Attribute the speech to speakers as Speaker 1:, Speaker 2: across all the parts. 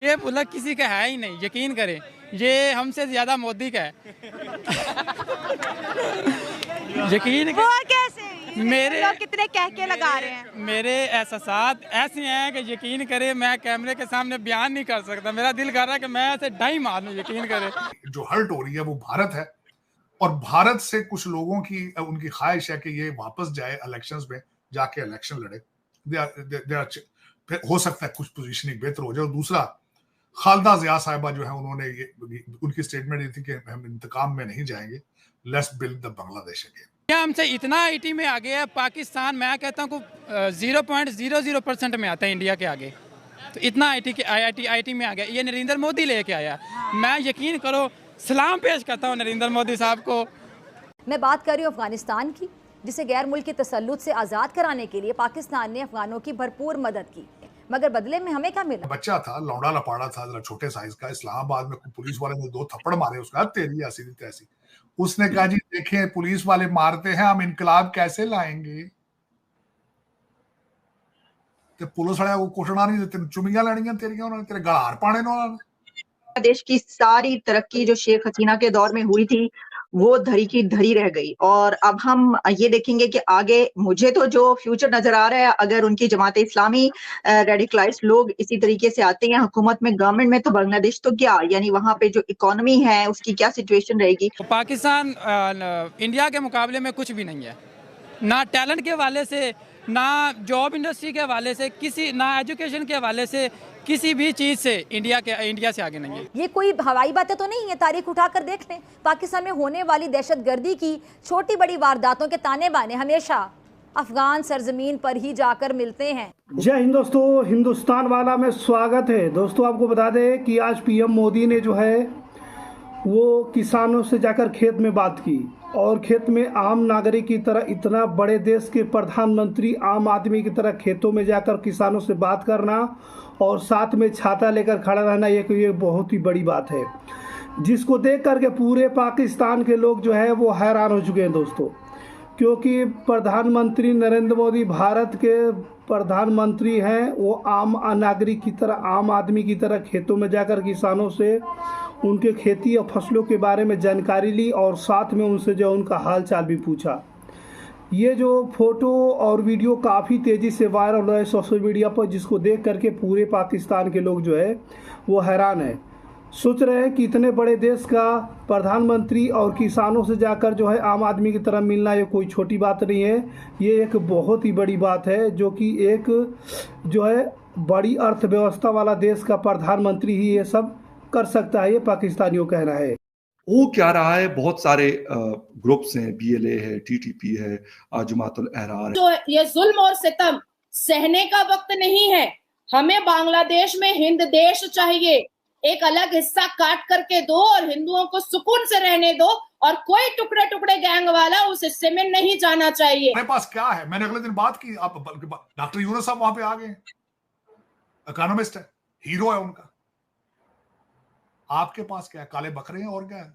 Speaker 1: ये मुल्क किसी का है ही नहीं, यकीन करें। ये हमसे ज्यादा मोदी का है। यकीन
Speaker 2: वो कैसे?
Speaker 1: मेरे
Speaker 2: लोग कितने कह के लगा रहे हैं।
Speaker 1: मेरे एहसास ऐसे हैं कि यकीन करें मैं कैमरे के सामने बयान नहीं कर सकता। मेरा दिल कर रहा है कि मैं ऐसे डाई मार लूं, यकीन करें।
Speaker 3: जो हर्ट हो रही है वो भारत है, और भारत से कुछ लोगों की उनकी ख्वाहिश है कि ये वापस जाए इलेक्शंस में, जाके इलेक्शन लड़े। फिर हो सकता है कुछ पोजीशनिंग बेहतर हो जाए। और दूसरा, खालदा जिया साहिबा जो है, उन्होंने ये उनकी स्टेटमेंट ये थी कि हम इंतकाम में नहीं जाएंगे, let's build the Bangladesh again.
Speaker 1: क्या हमसे इतना आईटी में आगे है पाकिस्तान, मैं कहता हूँ 0.00% में आता है इंडिया के आगे। तो इतना आईटी में आ गया, ये नरेंद्र मोदी लेके आया। मैं यकीन करो सलाम पेश करता हूँ नरेंद्र मोदी साहब को।
Speaker 4: मैं बात कर रही हूँ अफगानिस्तान की, जिसे गैर मुल्की तसल्लुत से आज़ाद कराने के लिए पाकिस्तान ने अफगानों की भरपूर मदद की, मगर बदले में हमें क्या मिला?
Speaker 3: बच्चा था, लौंडा लपाड़ा था, जरा छोटे साइज का, इस्लामाबाद में पुलिस वाले ने 2 थप्पड़ मारे उसका, तेरी ऐसी तैसी। उसने कहा जी देखें पुलिस वाले मारते हैं, हम इनकलाब कैसे लाएंगे। ते पुलिस वाले वो कुटना नहीं, तेन चुमियां लैनियां तेरियां, उन्होंने तेरे गलार पाने उन्होंने।
Speaker 5: देश की सारी तरक्की जो शेख हसीना के दौर में हुई थी वो धरी की धरी रह गई। और अब हम ये देखेंगे कि आगे मुझे तो जो फ्यूचर नजर आ रहा है, अगर उनकी जमात इस्लामी रेडिकलाइज्ड लोग इसी तरीके से आते हैं हुकूमत में, गवर्नमेंट में, तो बांग्लादेश तो क्या, यानी वहां पे जो इकोनॉमी है उसकी क्या सिचुएशन रहेगी।
Speaker 1: पाकिस्तान इंडिया के मुकाबले में कुछ भी नहीं है, ना टैलेंट के हवाले से, ना जॉब इंडस्ट्री के हवाले से, ना एजुकेशन के हवाले से, किसी भी चीज़ से इंडिया से आगे नहीं है।
Speaker 4: ये कोई हवाई बातें तो नहीं है, तारीख उठाकर देख लें। पाकिस्तान में होने वाली दहशतगर्दी की छोटी बड़ी वारदातों के ताने बाने हमेशा अफगान सरजमीन पर ही जाकर मिलते हैं।
Speaker 6: जय हिंद दोस्तों, हिंदुस्तान वाला में स्वागत है। दोस्तों आपको बता दें कि आज पीएम मोदी ने जो है वो किसानों से जाकर खेत में बात की, और खेत में आम नागरिक की तरह, इतना बड़े देश के प्रधानमंत्री आम आदमी की तरह खेतों में जाकर किसानों से बात करना और साथ में छाता लेकर खड़ा रहना, ये बहुत ही बड़ी बात है, जिसको देख करके पूरे पाकिस्तान के लोग जो है वो हैरान हो चुके हैं दोस्तों। क्योंकि प्रधानमंत्री नरेंद्र मोदी भारत के प्रधानमंत्री हैं, वो आम नागरिक की तरह, आम आदमी की तरह खेतों में जाकर किसानों से उनके खेती और फसलों के बारे में जानकारी ली और साथ में उनसे जो उनका हाल चाल भी पूछा। ये जो फोटो और वीडियो काफ़ी तेज़ी से वायरल हो रहा है सोशल मीडिया पर, जिसको देख करके पूरे पाकिस्तान के लोग जो है वो हैरान है, सोच रहे हैं कि इतने बड़े देश का प्रधानमंत्री और किसानों से जाकर जो है आम आदमी की तरह मिलना ये कोई छोटी बात नहीं है, ये एक बहुत ही बड़ी बात है, जो कि एक जो है बड़ी अर्थव्यवस्था वाला देश का प्रधानमंत्री ही ये सब कर सकता है, ये पाकिस्तानियों का कहना है।
Speaker 7: वो क्या रहा है, बहुत सारे ग्रुप्स हैं, बीएलए है, टीटीपी है, जमातुल अहरार है।
Speaker 8: तो ये जुल्म और सितम सहने का वक्त नहीं है। हमें बांग्लादेश में हिंद देश चाहिए, एक अलग हिस्सा काट करके दो और हिंदुओं को सुकून से रहने दो, और कोई टुकड़े टुकड़े गैंग वाला उस हिस्से में नहीं जाना चाहिए।
Speaker 3: मेरे पास क्या है, मैंने अगले दिन बात की, आप डॉक्टर यूनुस साहब वहां पे आ गए, इकोनॉमिस्ट है, हीरो है उनका। आपके पास क्या है, काले बकरे हैं और क्या है।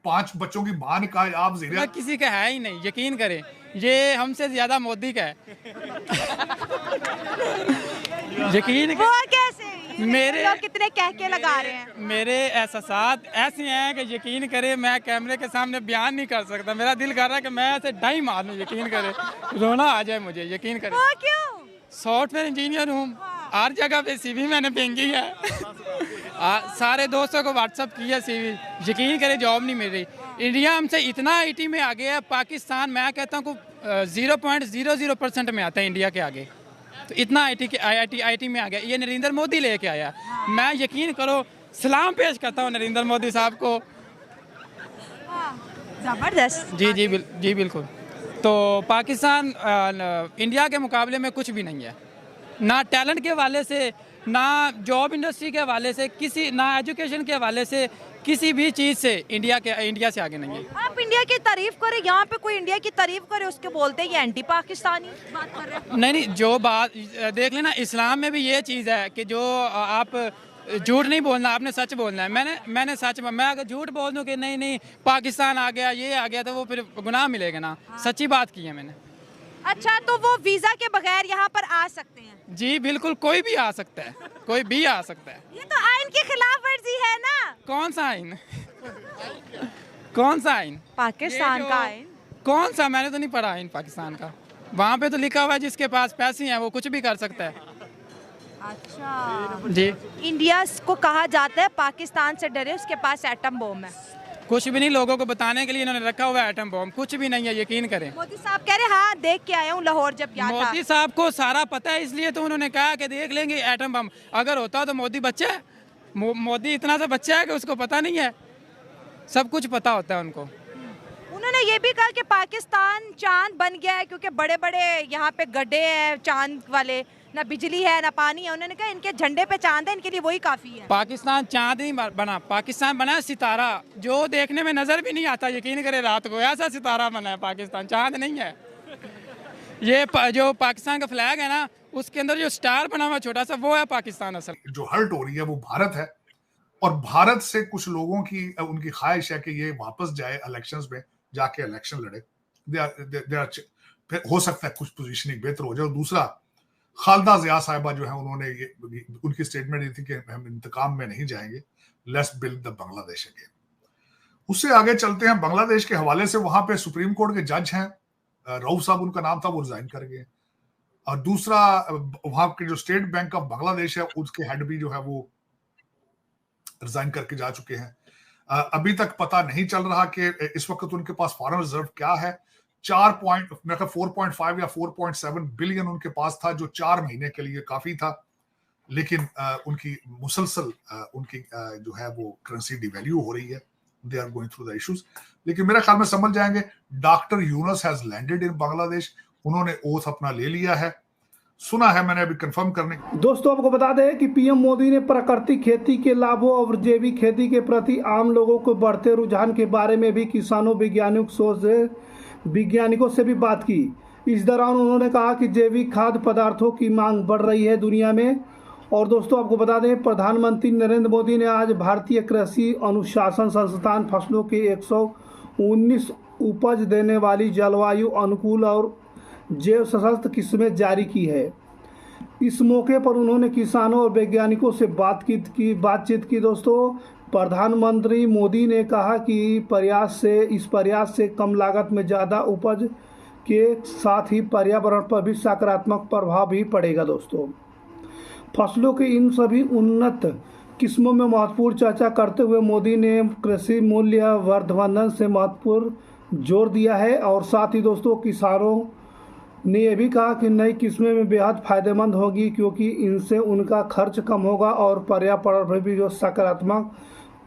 Speaker 3: पांच बच्चों की मां ने कहा आप जीरा,
Speaker 1: किसी का है ही नहीं, यकीन करें। ये हमसे ज्यादा मोदी का है। यकीन
Speaker 2: वो कैसे? लोग कितने कह के लगा रहे हैं।
Speaker 1: मेरे एहसास ऐसे हैं कि यकीन करें मैं कैमरे के सामने बयान नहीं कर सकता। मेरा दिल कर रहा है कि मैं ऐसे डाई मार लूं, यकीन करें, रोना आ जाए मुझे, यकीन करें।
Speaker 2: वो क्यों?
Speaker 1: सॉफ्टवेयर इंजीनियर हूँ, हर जगह पे सीवी मैंने फेंकी है। सारे दोस्तों को व्हाट्सअप किया सीवी, यकीन करें जॉब नहीं मिल रही। इंडिया हमसे इतना आईटी में आ गया है, पाकिस्तान मैं कहता हूँ 0.00% में आता है इंडिया के आगे। तो इतना आईटी में आ गया, ये नरेंद्र मोदी लेके आया। मैं यकीन करो सलाम पेश करता हूँ नरेंद्र मोदी साहब को।
Speaker 2: जबरदस्त।
Speaker 1: जी बिल्कुल। तो पाकिस्तान इंडिया के मुकाबले में कुछ भी नहीं है, ना टैलेंट के हवाले से, ना जॉब इंडस्ट्री के हवाले से, ना एजुकेशन के हवाले से, किसी भी चीज़ से इंडिया से आगे नहीं है।
Speaker 2: आप इंडिया की तारीफ करें, यहाँ पे कोई इंडिया की तारीफ करे उसके बोलते हैं ये एंटी पाकिस्तानी बात कर रहे हैं।
Speaker 1: नहीं, जो बात देख लेना, इस्लाम में भी ये चीज़ है कि जो आप झूठ नहीं बोलना, आपने सच बोलना है। मैंने सच, मैं अगर झूठ बोल दूं कि नहीं पाकिस्तान आ गया, ये आ गया, तो वो फिर गुनाह मिलेगा ना। सच्ची बात की है मैंने।
Speaker 2: अच्छा, तो वो वीजा के बगैर यहाँ पर आ सकते हैं?
Speaker 1: जी बिल्कुल, कोई भी आ सकता है, कोई भी आ सकता है।
Speaker 2: ये तो आइन की खिलाफ वर्जी है ना।
Speaker 1: कौन सा आइन? कौन सा आइन?
Speaker 2: पाकिस्तान
Speaker 1: ये जो-
Speaker 2: का आइन।
Speaker 1: कौन सा? मैंने तो नहीं पढ़ा आइन पाकिस्तान का। वहाँ पे तो लिखा हुआ है जिसके पास पैसे हैं वो कुछ भी कर सकता है।
Speaker 2: अच्छा
Speaker 1: जी,
Speaker 2: इंडिया को कहा जाता है पाकिस्तान से डरे, उसके पास एटम बम है।
Speaker 1: कुछ भी नहीं, लोगों को बताने के लिए इन्होंने रखा हुआ है एटम बम, कुछ भी नहीं है, यकीन करें।
Speaker 2: मोदी साहब कह रहे हाँ देख के आया हूँ लाहौर जब गया था।
Speaker 1: मोदी साहब को सारा पता है, इसलिए तो उन्होंने कहा कि देख लेंगे एटम बम। अगर होता तो मोदी बच्चा है, मोदी इतना सा बच्चा है कि उसको पता नहीं है, सब कुछ पता होता है उनको।
Speaker 2: उन्होंने ये भी कहा कि पाकिस्तान चांद बन गया है क्योंकि बड़े बड़े यहाँ पे गड्ढे हैं चांद वाले, ना बिजली है ना पानी है। उन्होंने कहा इनके झंडे पे चांद है, इनके लिए वही काफी है।
Speaker 1: पाकिस्तान चांद नहीं बना, पाकिस्तान बना है सितारा, जो देखने में नजर भी नहीं आता, यकीन करे रात को ऐसा सितारा बना है पाकिस्तान, चांद नहीं है। ये जो पाकिस्तान का फ्लैग है ना, उसके अंदर जो स्टार बना हुआ छोटा सा, वो है पाकिस्तान असल।
Speaker 3: जो हर्ट हो रही है वो भारत है, और भारत से कुछ लोगों की उनकी ख्वाहिश है कि ये वापस जाए इलेक्शंस में, जाके इलेक्शन लड़े। फिर हो सकता है कुछ पोजीशनिंग बेहतर हो जाए। और दूसरा, खालदा जिया साहिबा जो है, उन्होंने ये उनकी स्टेटमेंट दी थी कि हम इंतकाम में नहीं जाएंगे, let's build the Bangladesh again. उससे आगे चलते हैं बांग्लादेश के हवाले से। वहां पे सुप्रीम कोर्ट के जज हैं, रऊफ साहब उनका नाम था, वो रिजाइन कर गए। और दूसरा, वहां के जो स्टेट बैंक ऑफ बांग्लादेश है उसके हेड भी जो है वो रिजाइन करके जा चुके हैं। अभी तक पता नहीं चल रहा कि इस वक्त उनके पास फॉरेन रिजर्व क्या है। 4.5 या 4.7 बिलियन उनके पास था, जो 4 महीने के लिए काफी था। लेकिन उनकी मुसलसल उनकी जो है वो करेंसी डिवैल्यू हो रही है। They are going through the issues, लेकिन मेरे ख्याल में समझ जाएंगे। Doctor Yunus has landed in Bangladesh, उन्होंने ओथ अपना ले लिया है, सुना है मैंने, अभी कंफर्म करने।
Speaker 6: दोस्तों आपको बता दें कि पीएम मोदी ने प्राकृतिक खेती के लाभों और जैविक खेती के प्रति आम लोगों को बढ़ते रुझान के बारे में भी किसानों वैज्ञानिकों से भी बात की। इस दौरान उन्होंने कहा कि जैविक खाद्य पदार्थों की मांग बढ़ रही है दुनिया में। और दोस्तों आपको बता दें, प्रधानमंत्री नरेंद्र मोदी ने आज भारतीय कृषि अनुशासन संस्थान फसलों के 119 उपज देने वाली जलवायु अनुकूल और जैव सशक्त किस्में जारी की है। इस मौके पर उन्होंने किसानों और वैज्ञानिकों से बातचीत की। दोस्तों, प्रधानमंत्री मोदी ने कहा कि इस प्रयास से कम लागत में ज़्यादा उपज के साथ ही पर्यावरण पर भी सकारात्मक प्रभाव भी पड़ेगा। दोस्तों, फसलों के इन सभी उन्नत किस्मों में महत्वपूर्ण चर्चा करते हुए मोदी ने कृषि मूल्य वर्धन से महत्वपूर्ण जोर दिया है। और साथ ही दोस्तों, किसानों ने यह भी कहा कि नई किस्में में बेहद फायदेमंद होगी क्योंकि इनसे उनका खर्च कम होगा और पर्यावरण पर भी जो सकारात्मक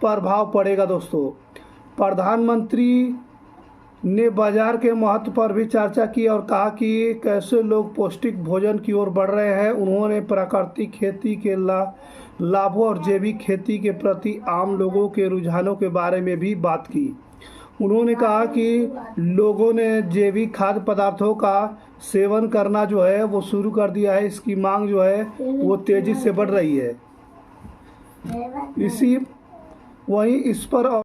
Speaker 6: प्रभाव पड़ेगा। दोस्तों, प्रधानमंत्री ने बाजार के महत्व पर भी चर्चा की और कहा कि कैसे लोग पौष्टिक भोजन की ओर बढ़ रहे हैं। उन्होंने प्राकृतिक खेती के लाभों और जैविक खेती के प्रति आम लोगों के रुझानों के बारे में भी बात की। उन्होंने कहा कि लोगों ने जैविक खाद्य पदार्थों का सेवन करना जो है वो शुरू कर दिया है। इसकी मांग जो है वो तेजी से बढ़ रही है। वहीं इस पर